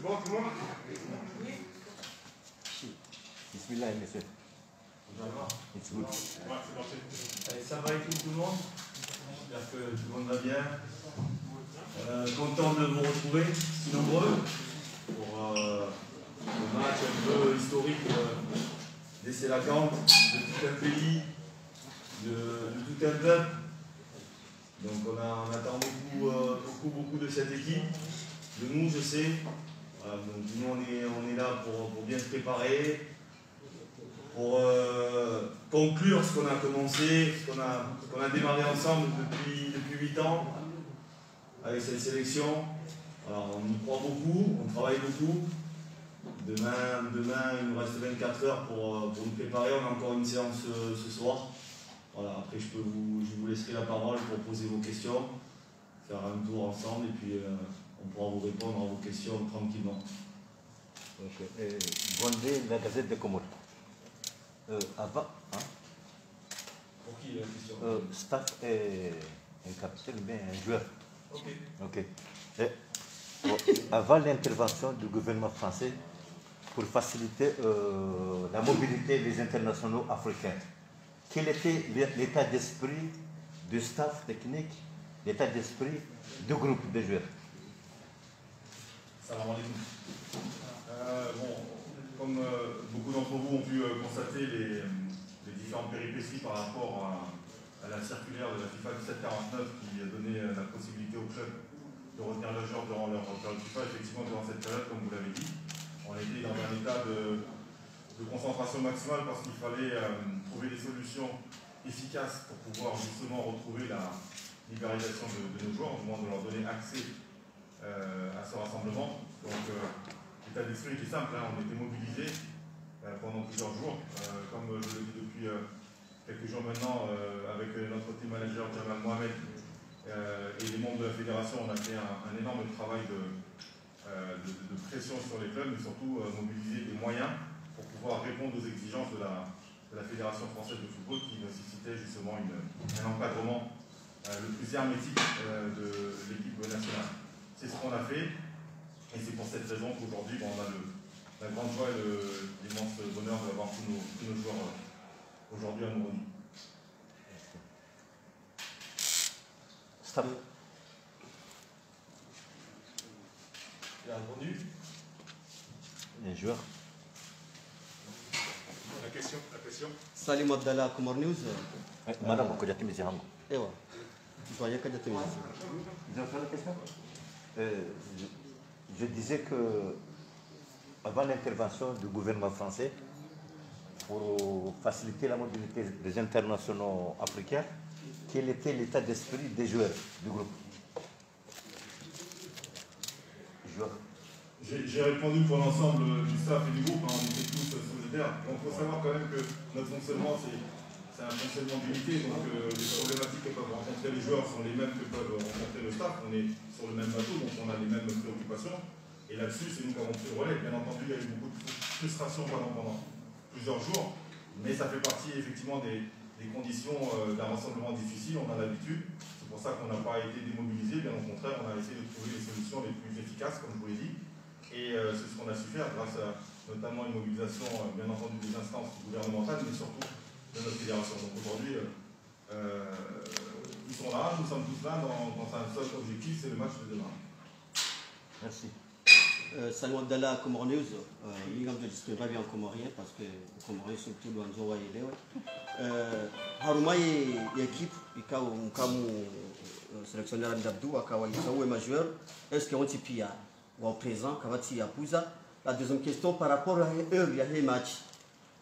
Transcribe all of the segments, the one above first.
bon tout le monde? Bismillah, monsieur. It's good. Ouais, c'est parti. Allez, ça va et tout le monde? J'espère que tout le monde va bien. Content de vous retrouver, si nombreux, pour le match un peu historique des Sélacantes, de tout un pays, de tout un peuple. Donc on attend beaucoup de cette équipe, de nous je sais. Voilà, donc nous on est là pour bien se préparer, pour conclure ce qu'on a commencé, ce qu'on a démarré ensemble depuis 8 ans avec cette sélection. Alors on y croit beaucoup, on travaille beaucoup. Demain il nous reste 24 heures pour nous préparer. On a encore une séance ce soir. Voilà, après je vous laisserai la parole pour poser vos questions, faire un tour ensemble et puis on pourra vous répondre à vos questions tranquillement. Ok. Bondé, la Gazette des Comores. Avant, hein? Pour qui la question? Staff et un capitaine, bien un joueur. Ok. Ok. Avant l'intervention du gouvernement français pour faciliter la mobilité des internationaux africains, quel était l'état d'esprit du staff technique, l'état d'esprit du groupe de joueurs? Salam alaikum. Bon, comme beaucoup d'entre vous ont pu constater les différentes péripéties par rapport à la circulaire de la FIFA 1749 qui a donné la possibilité aux clubs de retenir leurs joueurs durant leur période FIFA, effectivement durant cette période, comme vous l'avez dit, on était dans un état de concentration maximale parce qu'il fallait trouver des solutions efficaces pour pouvoir justement retrouver la libéralisation de nos joueurs, au moins de leur donner accès à ce rassemblement. Donc l'état d'esprit était simple, hein, on était mobilisés pendant plusieurs jours. Comme je le dis depuis quelques jours maintenant, avec notre team manager Jamal Mohamed et les membres de la fédération, on a fait un énorme travail de pression sur les clubs, mais surtout mobiliser des moyens pour pouvoir répondre aux exigences de la Fédération française de football qui nécessitait justement un encadrement le plus hermétique de l'équipe nationale. C'est ce qu'on a fait et c'est pour cette raison qu'aujourd'hui on a la grande joie et l'immense bonheur d'avoir tous nos joueurs aujourd'hui à Moroni. Staff. Il a répondu? Un joueur. La question. Salim Abdallah, Comore News. Madame, vous connaissez mes irangos. Ewa. Doyen Kadiatemi. Vous avez fait la question? Je disais que avant l'intervention du gouvernement français pour faciliter la mobilité des internationaux africains, quel était l'état d'esprit des joueurs du groupe? J'ai répondu pour l'ensemble du staff et du groupe, hein, on était tous solidaires. Donc il faut savoir quand même que notre fonctionnement, c'est un fonctionnement d'unité, donc les problématiques que peuvent rencontrer les joueurs sont les mêmes que peuvent rencontrer le staff. On est sur le même bateau, donc on a les mêmes préoccupations. Et là-dessus, c'est nous qui avons pris le relais. Bien entendu, il y a eu beaucoup de frustration pendant plusieurs jours, mais ça fait partie effectivement des conditions d'un rassemblement difficile, on a l'habitude. C'est pour ça qu'on n'a pas été démobilisé, bien au contraire, on a essayé de trouver les solutions les plus efficaces, comme je vous l'ai dit. Et c'est ce qu'on a su faire grâce à notamment une mobilisation, bien entendu, des instances gouvernementales, mais surtout de notre fédération. Donc aujourd'hui, ils sont là, nous sommes tous là dans un seul objectif, c'est le match de demain. Merci. Salim Abdallah, Comore News. L'ingam de discuter bien en comorien parce que les Comoriens sont tout loin de Zoa et Léo. Haruma et l'équipe, comme sélectionneur Ndabdou, Akawa Isaou et majeur, est-ce qu'on t'y pille ou en présent, Kavati Yapouza? La deuxième question par rapport à eux, il y a des matchs.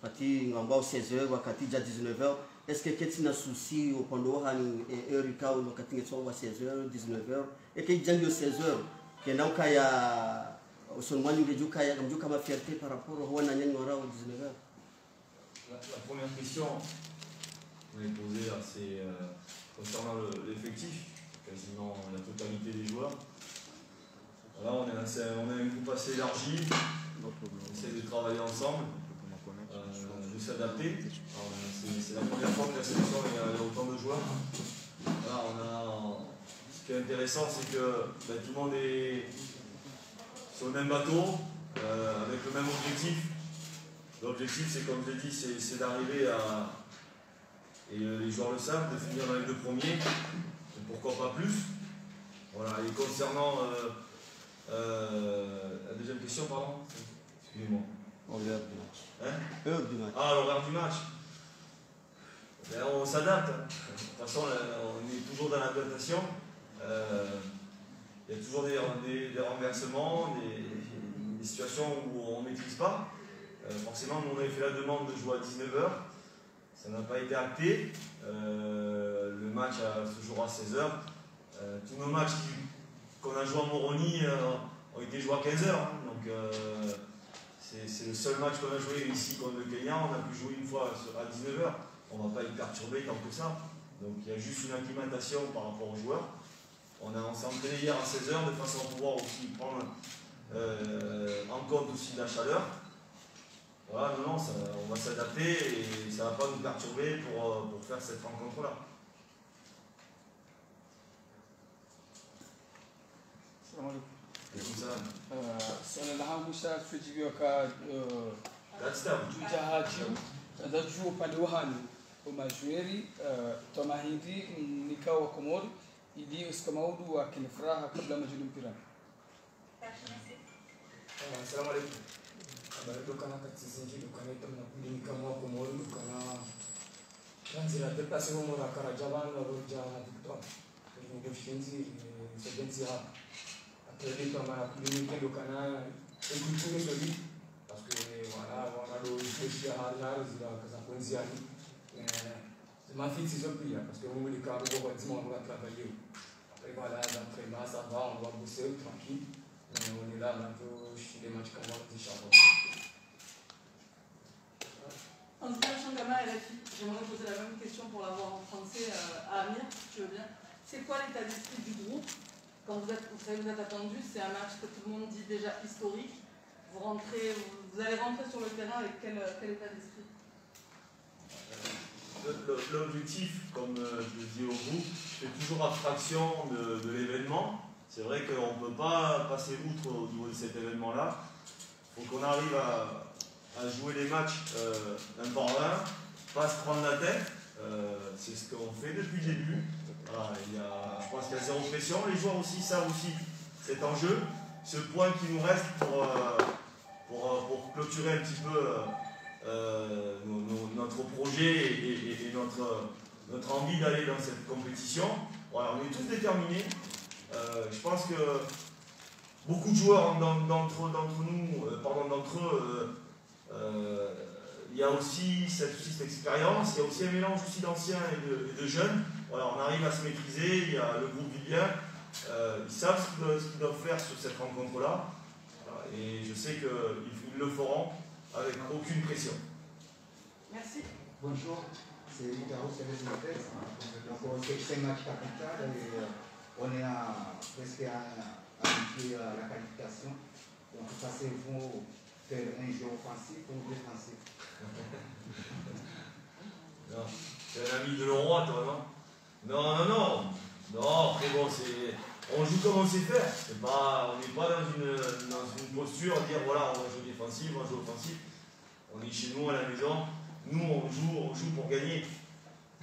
Pati ngamba 16h, wakati déjà 19h. Est-ce que quelqu'un a un souci au pendant et heure ou wakati ngetswa 16h, 19h et que jangi 16h que n'a pas ya au seulement nous réduit kaya comme du comme fierté par rapport au wana nyani ngora au 19h. La première question vous m'avez posée c'est concernant l'effectif, quasiment la totalité des joueurs. Là on a un groupe assez élargi, on essaie de travailler ensemble, de s'adapter. C'est la première fois que la sélection a autant de joueurs. Là, ce qui est intéressant, c'est que tout le monde sur le même bateau, avec le même objectif. L'objectif, c'est comme je l'ai dit, c'est d'arriver à, et les joueurs le savent, de finir dans les 2 premiers, et pourquoi pas plus. Voilà, et concernant la deuxième question, pardon, excusez-moi. L'heure du match. Hein? Heure du match. Ah, l'horaire du match. Ben, on s'adapte. De toute façon, on est toujours dans l'adaptation. Il y a toujours des renversements, des situations où on ne maîtrise pas. Forcément, nous on avait fait la demande de jouer à 19h. Ça n'a pas été acté. Le match se jouera à 16h. Tous nos matchs qu'on a joués à Moroni ont été joués à 15h. Hein. Donc c'est le seul match qu'on a joué ici contre le Kenya. On a pu jouer une fois à 19h. On ne va pas être perturbé tant que ça. Donc il y a juste une acclimatation par rapport aux joueurs. On s'est entraîné hier à 16h de façon à pouvoir aussi prendre en compte aussi de la chaleur. Voilà, non, on va s'adapter et ça ne va pas nous perturber pour faire cette rencontre-là. Salam alaikum. Et comme ça, Sallallahu Musa Fujibioka Jujahaji, Tadaju Paduhani, Umajweri, Tomahidi, Nikawa Komori, Idi Uskamaudu wa Kinfraha kabla majudu mpira. Assalamu alaikum. Habari dukana katizinji dukana ito mnakulimika mwako mori dukana kanzira depase ho mora karajaban na roja na dukton. Ni defenzi sebenzi ha. Après les tomates kulimika dukana kulture soli parce que voilà on a le choix à la zira kaza konziani. C'est ma fille c'est pire parce que on me dit quand on va dimanche on va travailler. Après voilà l'entraînement ça va on va bosser tranquille. On est là, on a un peu les matchs comme on dit charbon. Andrea Changama et la fille, j'aimerais poser la même question pour l'avoir en français à Amir, si tu veux bien. C'est quoi l'état d'esprit du groupe quand vous savez que vous êtes attendu? C'est un match que tout le monde dit déjà historique. Vous allez rentrer sur le terrain avec quel état d'esprit? L'objectif, comme je le dis au groupe, c'est toujours abstraction de l'événement. C'est vrai qu'on ne peut pas passer outre au niveau de cet événement-là. Il faut qu'on arrive à jouer les matchs un par un, pas se prendre la tête. C'est ce qu'on fait depuis le début. Voilà, je pense qu'il y a zéro pression. Les joueurs aussi savent aussi cet enjeu. Ce point qui nous reste pour clôturer un petit peu notre projet et notre envie d'aller dans cette compétition. Voilà, on est tous déterminés. Je pense que beaucoup de joueurs d'entre eux, il y a aussi cette expérience, il y a aussi un mélange aussi d'anciens et de jeunes. Voilà, on arrive à se maîtriser, il y a le groupe vit bien, ils savent ce qu'ils doivent faire sur cette rencontre-là. Voilà, et je sais qu'ils le feront avec aucune pression. Merci. Bonjour, c'est Ligaro Céleste Lopez. Donc c'est un match capital et on est presque habitué à la qualification. Donc passez-vous faire un jeu offensif ou défensif? Non, c'est un ami de Leroy, toi, non? Non, après bon, on joue comme on sait faire. On n'est pas dans une posture à dire voilà, on va jouer défensif, on va jouer offensif. On est chez nous à la maison. Nous, on joue pour gagner.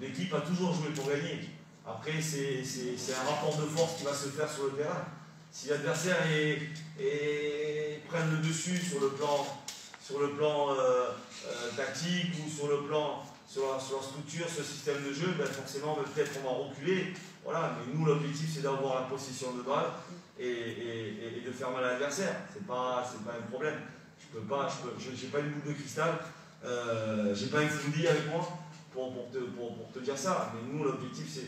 L'équipe a toujours joué pour gagner. Après, c'est un rapport de force qui va se faire sur le terrain. Si l'adversaire prenne le dessus sur le plan tactique ou sur la structure, ce système de jeu, ben forcément, peut-être on va reculer. Voilà, mais nous, l'objectif, c'est d'avoir la possession de balle et de faire mal à l'adversaire. C'est pas un problème. Je n'ai pas une boule de cristal, j'ai pas un fundi avec moi pour te dire ça. Mais nous, l'objectif,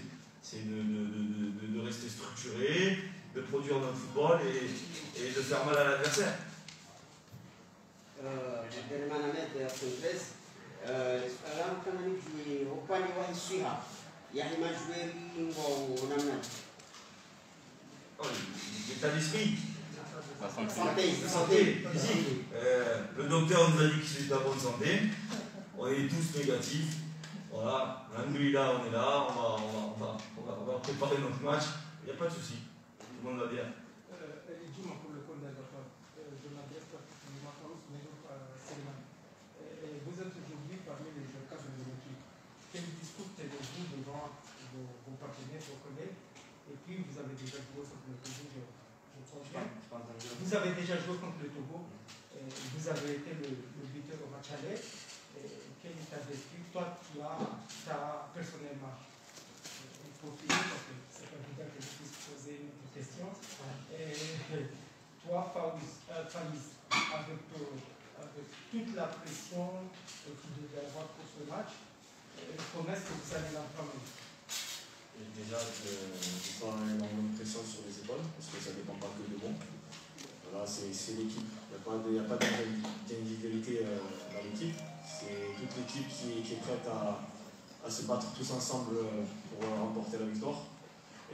c'est de rester structuré, de produire notre football et de faire mal à l'adversaire. L'état d'esprit, santé, physique. Le docteur nous a dit qu'il était en bonne santé. On est tous négatifs. Voilà, alhamdoulilah, on est là, on va préparer notre match. Il n'y a pas de souci. Tout le monde va bien. je m'adresse particulièrement à Selman. Vous êtes aujourd'hui parmi les cadres de l'équipe. Quel discours tenez-vous devant vos partenaires, vos collègues? Et puis vous avez déjà joué contre le Togo, je pense bien. Vous avez déjà joué contre le Togo. Vous avez été le buteur au match aller. Quel état d'esprit toi tu as personnellement? Il faut finir parce que c'est pas évident que je puisse poser une question. Toi, Faïs, avec toute la pression que tu devais avoir pour ce match, comment est-ce que vous allez l'entraîner? Déjà, je sens énormément de pression sur les épaules, parce que ça ne dépend pas que de moi. Voilà, c'est l'équipe. Il n'y a pas d'individualité dans l'équipe. C'est toute l'équipe qui est prête à se battre tous ensemble pour remporter la victoire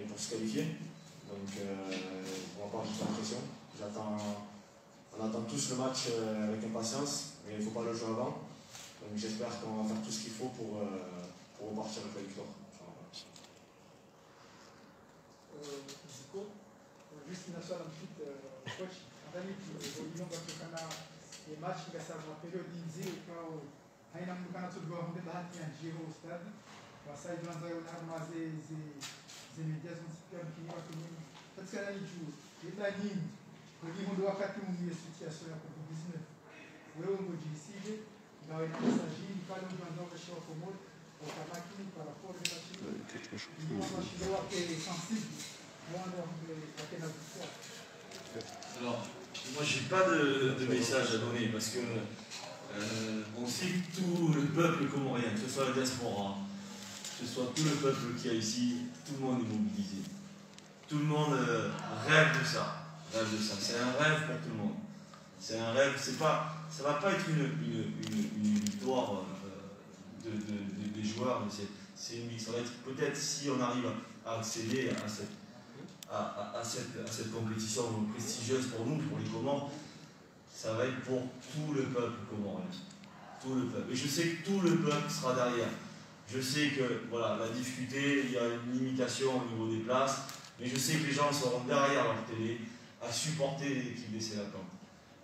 et pour se qualifier. Donc, pour ma part, j'ai pas de pression. On attend tous le match avec impatience, mais il ne faut pas le jouer avant. Donc, j'espère qu'on va faire tout ce qu'il faut pour repartir avec la victoire. Juste une seule petite coach. Evolution kutokana ya match ngasema period nzima kwa haina mkana tudwa hunde bahati ya jiro stade wasai tuanza na maze ze medias msikia mkiwa kwenye katika nini ila nini kwenye mundo wakati mwingine situation ya COVID-19 wewe ngojisije na wewe na message pale unaanza kwa Komoro utabaki par rapport à la Chine ni mashindano yake sensible mwana wa tena victoire. Alors, moi j'ai pas de message à donner parce que on sait que tout le peuple comorien, que ce soit la diaspora, que ce soit tout le peuple qui est ici, tout le monde est mobilisé. Tout le monde rêve de ça. C'est un rêve pour tout le monde. C'est un rêve, ça va pas être une victoire des joueurs, mais c'est une victoire. Peut-être si on arrive à accéder à cette compétition prestigieuse pour nous, pour les Comores, ça va être pour tout le peuple comorien. Tout le peuple. Et je sais que tout le peuple sera derrière. Je sais que voilà, la difficulté, il y a une limitation au niveau des places, mais je sais que les gens seront derrière leur télé à supporter l'équipe des Sénacans.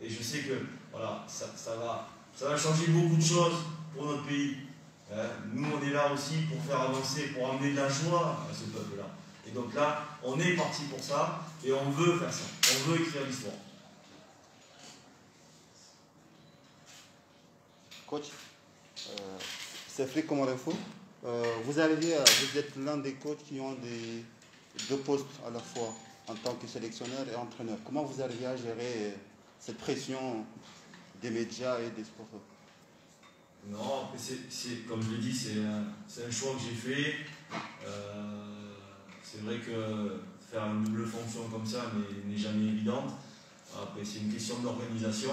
Et je sais que voilà, ça va changer beaucoup de choses pour notre pays. Nous, on est là aussi pour faire avancer, pour amener de la joie à ce peuple-là. Et donc là, on est parti pour ça et on veut faire ça. On veut écrire l'histoire. Coach, c'est Frick Comorinfo. Vous êtes l'un des coachs qui ont deux postes à la fois en tant que sélectionneur et entraîneur. Comment vous arrivez à gérer cette pression des médias et des sportifs? Non, c'est comme je l'ai dit, c'est un choix que j'ai fait. C'est vrai que faire une double fonction comme ça n'est jamais évidente. Après, c'est une question d'organisation.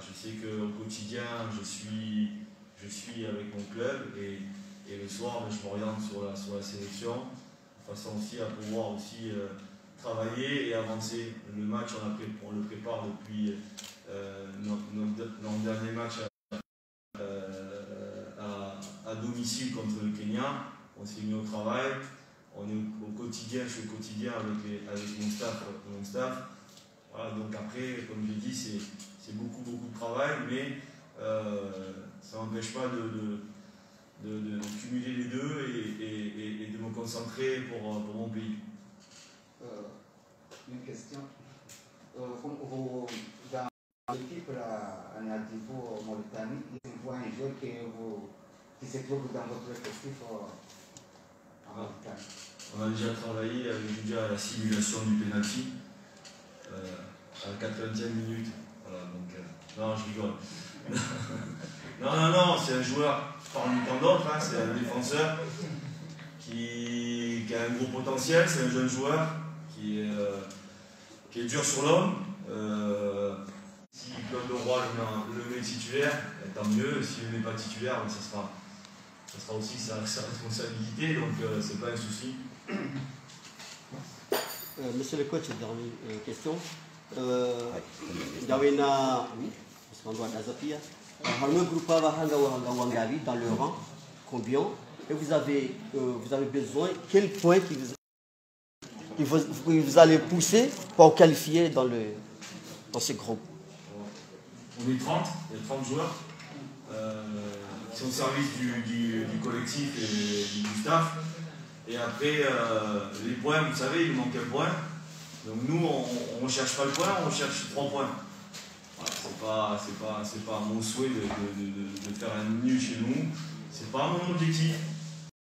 Je sais qu'au quotidien, je suis avec mon club et le soir, je m'oriente sur la sélection, de façon aussi à pouvoir aussi travailler et avancer. Le match, on le prépare depuis notre dernier match à domicile contre le Kenya. On s'est mis au travail. On est au quotidien, je suis au quotidien avec mon staff. Voilà, donc après, comme je l'ai dit, c'est beaucoup de travail, mais ça n'empêche pas de cumuler les deux et de me concentrer pour mon pays. Une question. Dans l'équipe en Adivo Mauritanie, il voit un joueur qui se trouve dans votre effectif en Mauritanie. On a déjà travaillé avec Julia à la simulation du penalty à la 80e minute. Voilà, donc, non, je rigole. non, c'est un joueur parmi tant d'autres, hein, c'est un défenseur qui a un gros potentiel, c'est un jeune joueur qui est dur sur l'homme. Si Claude Leroy le met titulaire, tant mieux. S'il ne le met pas titulaire, ça sera aussi sa responsabilité, donc c'est pas un souci. Monsieur le coach, dernière question. Dawena, parce qu'on doit d'Azapia. Harme Groupa va Wangawi dans le rang. Combien? Et vous avez besoin, quel point vous allez pousser pour qualifier dans le dans ce groupe? On est 30, il y a 30 joueurs qui sont au service du collectif et du staff. Et après, les points, vous savez, il nous manque un point. Donc nous, on ne cherche pas le point, on cherche 3 points. Voilà, c'est pas mon souhait de faire un nul chez nous. C'est pas mon objectif.